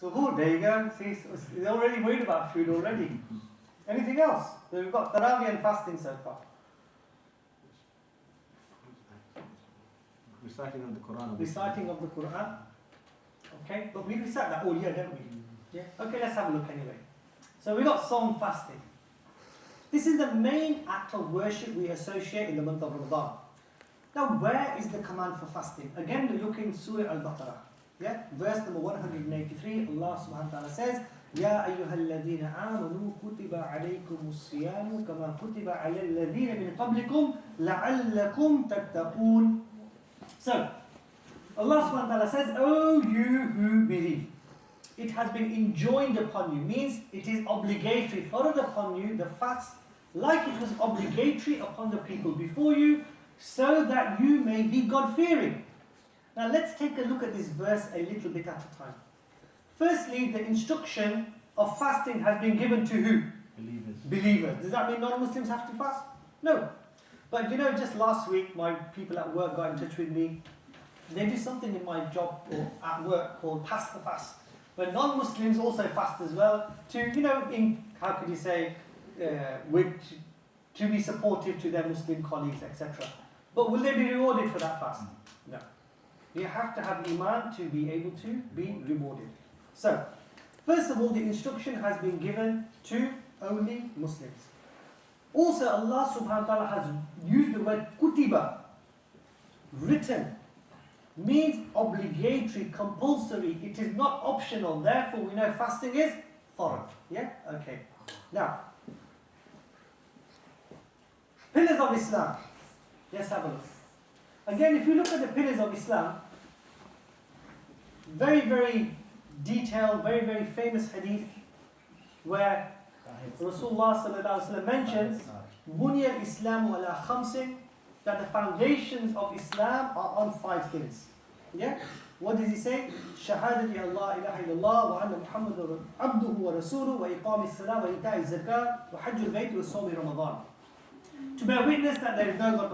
Suhoor, there you go. See, they're already worried about food already. Anything else? So we've got Tarawih and fasting so far. Reciting of the Quran. Reciting of the Quran. Okay, but we recite that all year, don't we? Yeah. Okay, let's have a look anyway. So we got song fasting. This is the main act of worship we associate in the month of Ramadan. Now, where is the command for fasting? Again, we look in Surah Al-Baqarah. Yeah, verse number 183. Allah subhanahu wa ta'ala says, يا أيها الذين آمنوا كتب عليكم الصيام كما كتب على الذين من قبلكم لعلكم تتقون. So, Allah subhanahu wa ta'ala says, "O you who believe, it has been enjoined upon you," means it is obligatory, followed upon you, the fast, like it was obligatory upon the people before you, so that you may be God-fearing. Now let's take a look at this verse a little bit at a time. Firstly, the instruction of fasting has been given to who? Believers. Does that mean non-Muslims have to fast? No. But you know, just last week, my people at work got in touch with me. They do something in my job or at work called Pass the Fast, where non-Muslims also fast as well to, you know, how could you say, to be supportive to their Muslim colleagues, etc. But will they be rewarded for that fast? No. You have to have Iman to be able to be rewarded. So, first of all, the instruction has been given to only Muslims. Also, Allah subhanahu wa ta'ala has used the word kutiba, written, means obligatory, compulsory. It is not optional. Therefore, we know fasting is farad. Yeah? Okay. Now, pillars of Islam. Let's have a look. Again, if you look at the pillars of Islam, very, very detailed, very, very famous hadith where Rasulullah sallallahu alaihi wasallam mentions Bunya al-Islamu ala khamsin, that the foundations of Islam are on 5 things. Yeah? What does he say? Shahadati Allah ilaha illallah wa anna Muhammadur abduhu wa rasuluhu wa iqam as-salah wa ita'i zakat wa hajjul bayt wa sawmi Ramadan. To bear witness that there is no God